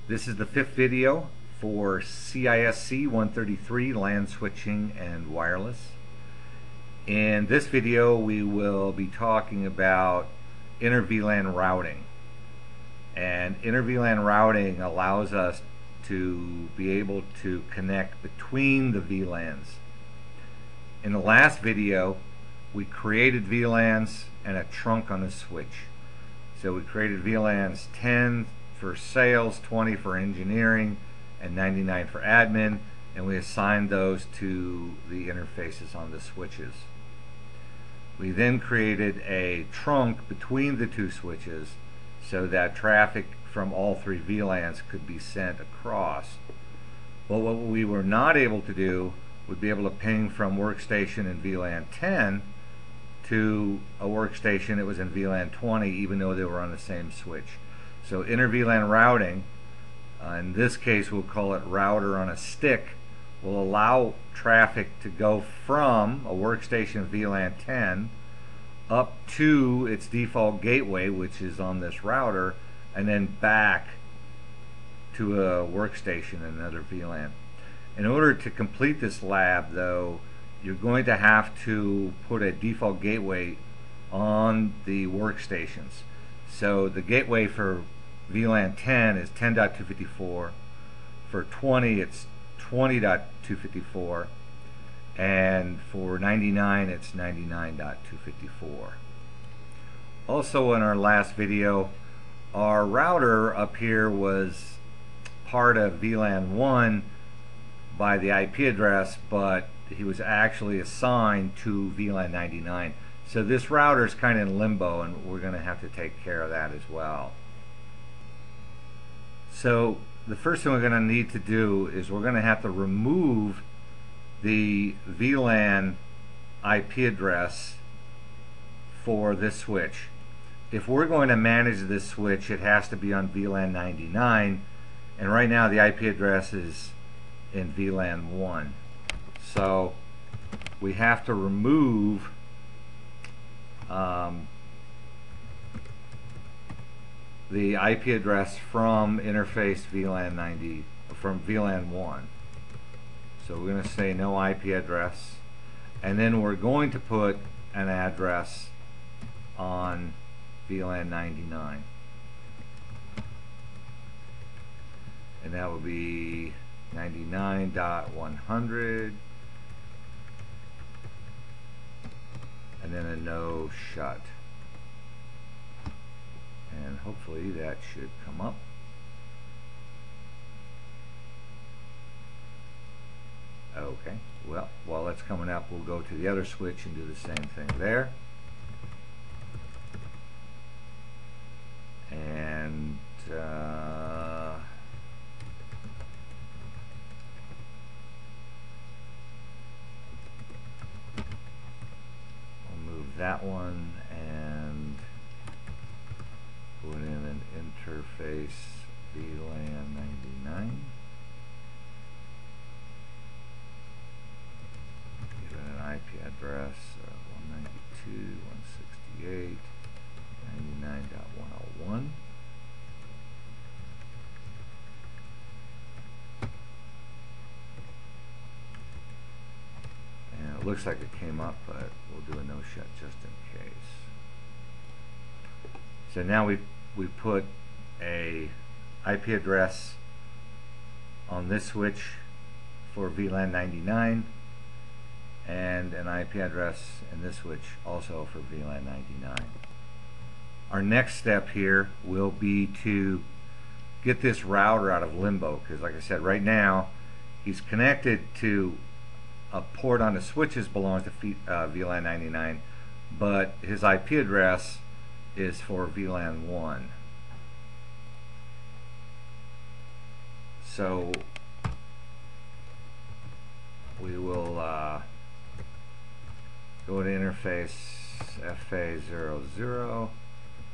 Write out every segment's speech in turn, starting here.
This is the fifth video for CISC 133 LAN switching and wireless. In this video we will be talking about InterVlan routing. And InterVlan routing allows us to be able to connect between the VLANs. In the last video we created VLANs and a trunk on the switch. So we created VLANs 10 for sales, 20 for engineering, and 99 for admin, and we assigned those to the interfaces on the switches. We then created a trunk between the two switches so that traffic from all three VLANs could be sent across. But what we were not able to do would be able to ping from workstation in VLAN 10 to a workstation that was in VLAN 20, even though they were on the same switch. So InterVlan routing, in this case we'll call it router on a stick, will allow traffic to go from a workstation VLAN 10 up to its default gateway, which is on this router, and then back to a workstation in another VLAN. In order to complete this lab, though, you're going to have to put a default gateway on the workstations. So the gateway for VLAN 10 is 10.254. For 20 it's 20.254, and for 99 it's 99.254. Also, in our last video, our router up here was part of VLAN 1 by the IP address, but he was actually assigned to VLAN 99. So this router is kind of in limbo, and we're going to have to take care of that as well. So the first thing we're going to need to do is we're going to have to remove the VLAN IP address for this switch. If we're going to manage this switch, it has to be on VLAN 99, and right now the IP address is in VLAN 1. So we have to remove the IP address from interface from VLAN 1. So we're going to say no IP address, and then we're going to put an address on VLAN 99, and that will be 99.100, and then a no shut. And hopefully that should come up. Okay, well, while that's coming up, we'll go to the other switch and do the same thing there. And we'll move that one and put in an interface VLAN 99. Give it an IP address of 192.168.99.101. And it looks like it came up, but we'll do a no shut just in case. So now we put a IP address on this switch for VLAN 99, and an IP address in this switch also for VLAN 99. Our next step here will be to get this router out of limbo, because like I said, right now he's connected to a port on the switches belongs to VLAN 99, but his IP address is for VLAN 1. So we will go to interface FA00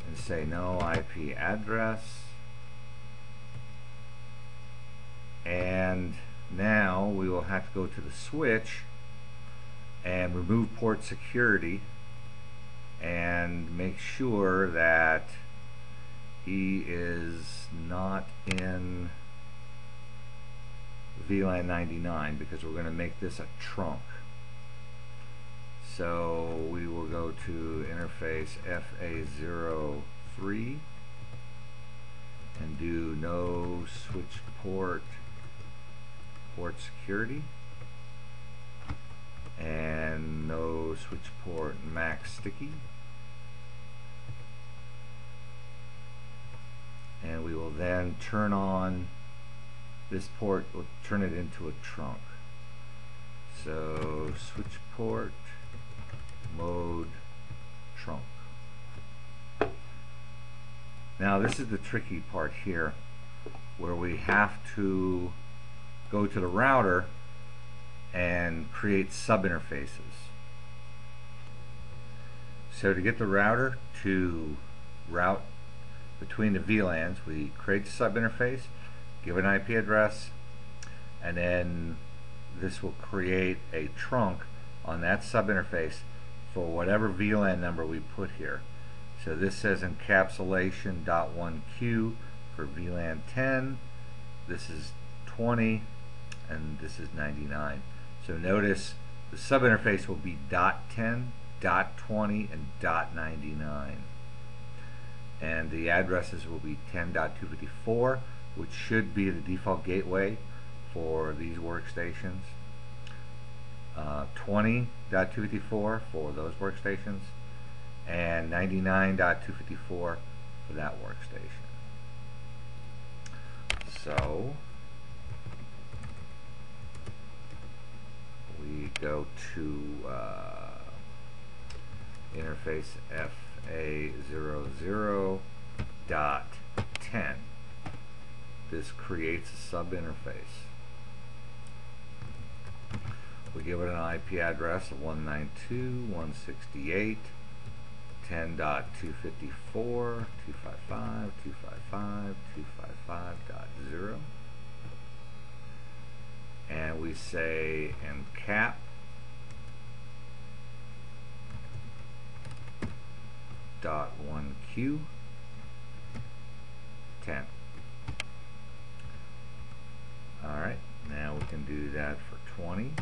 and say no IP address, and now we will have to go to the switch and remove port security and make sure that he is not in VLAN 99 because we're going to make this a trunk. So we will go to interface FA03 and do no switch port security and no switch port max sticky, and we will then turn on this port. We'll turn it into a trunk. So switch port mode trunk. Now this is the tricky part here, where we have to go to the router and create sub-interfaces. So to get the router to route between the VLANs, we create the sub-interface, give an IP address, and then this will create a trunk on that sub-interface for whatever VLAN number we put here. So this says encapsulation .1Q for VLAN 10, this is 20, and this is 99. So notice the sub-interface will be .10, .20, and .99. And the addresses will be 10.254, which should be the default gateway for these workstations, 20.254 for those workstations, and 99.254 for that workstation. So we go to interface FA00.10. This creates a sub-interface. We give it an IP address of 192.168.10.254, 255.255.255.0, and we say encap .1Q 10. Alright, now we can do that for 20.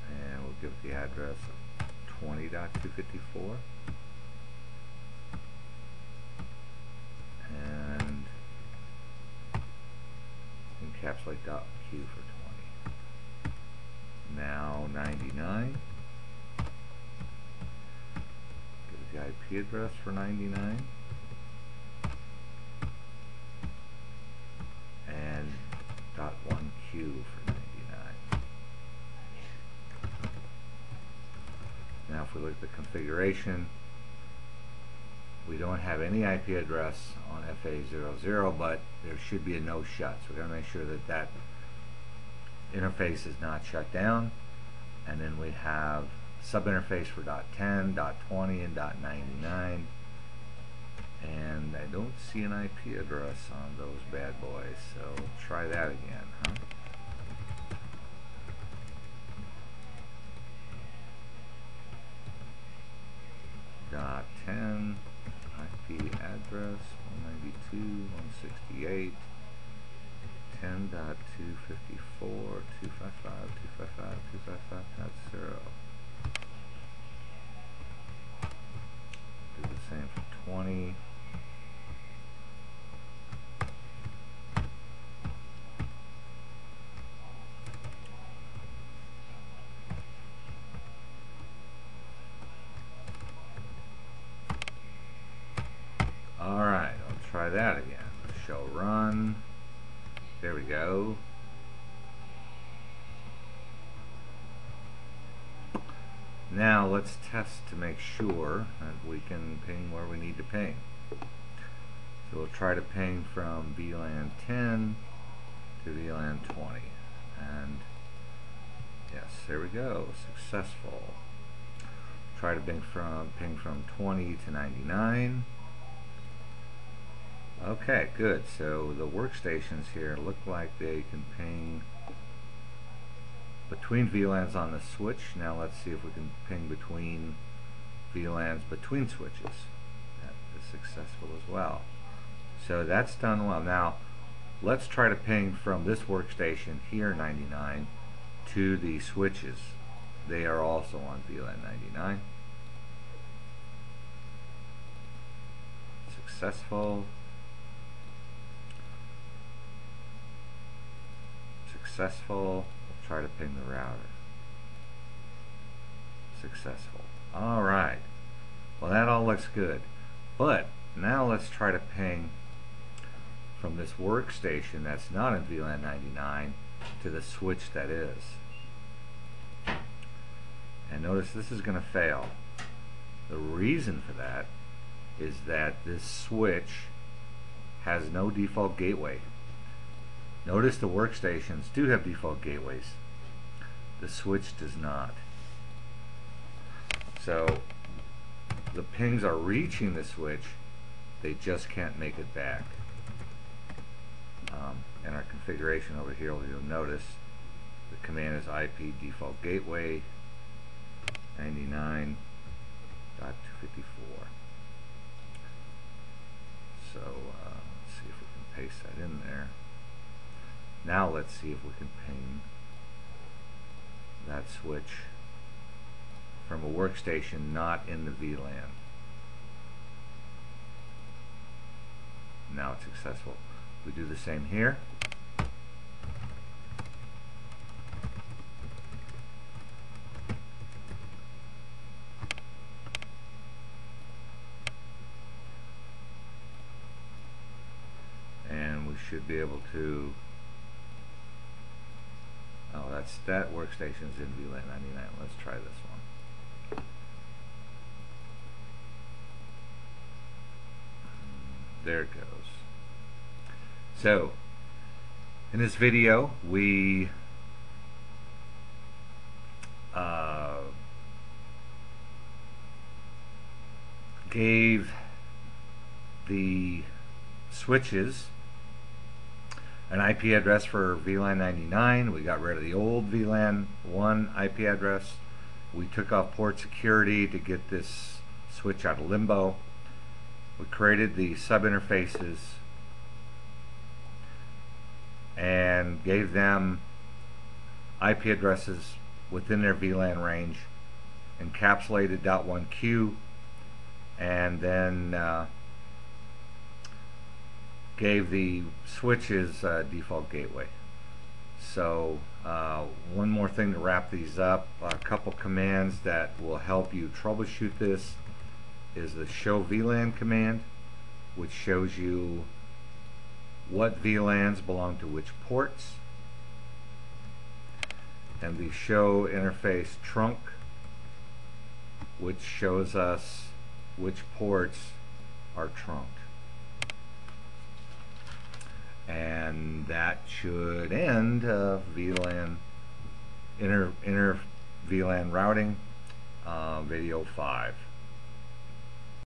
And we'll give the address of 20.254. And encapsulate .Q for 20. Now 99. Give the IP address for 99. And .1Q for 99. Now if we look at the configuration, we don't have any IP address on FA00, but there should be a no shut. So we're going to make sure that that interface is not shut down. And then we have sub-interface for .10, .20, and .99. And I don't see an IP address on those bad boys, so try that again, huh? .10 IP address 192.168 10.254 255.255.0. Do the same for 20. Alright, I'll try that again. Show run. There we go. Now let's test to make sure that we can ping where we need to ping. So we'll try to ping from VLAN 10 to VLAN 20. And yes, there we go. Successful. Try to ping from 20 to 99. Okay, good. So the workstations here look like they can ping between VLANs on the switch. Now let's see if we can ping between VLANs between switches. That is successful as well. So that's done well. Now let's try to ping from this workstation here 99 to the switches. They are also on VLAN 99. Successful. Successful. We'll try to ping the router. Successful. Alright. Well, that all looks good. But now let's try to ping from this workstation that's not in VLAN 99 to the switch that is. And notice this is going to fail. The reason for that is that this switch has no default gateway. Notice the workstations do have default gateways. The switch does not. So the pings are reaching the switch, they just can't make it back. In our configuration over here, you'll notice the command is IP default gateway 99.254. So let's see if we can paste that in there. Now let's see if we can ping that switch from a workstation not in the VLAN. Now it's successful. We do the same here. And we should be able to, oh, that workstation's in VLAN 99. Let's try this one. There it goes. So in this video we gave the switches an IP address for VLAN 99. We got rid of the old VLAN 1 IP address. We took off port security to get this switch out of limbo. We created the sub-interfaces and gave them IP addresses within their VLAN range, encapsulated .1Q, and then gave the switches default gateway. So one more thing to wrap these up, a couple commands that will help you troubleshoot this is the show VLAN command, which shows you what VLANs belong to which ports, and the show interface trunk, which shows us which ports are trunked. And that should end VLAN inter VLAN routing video 5.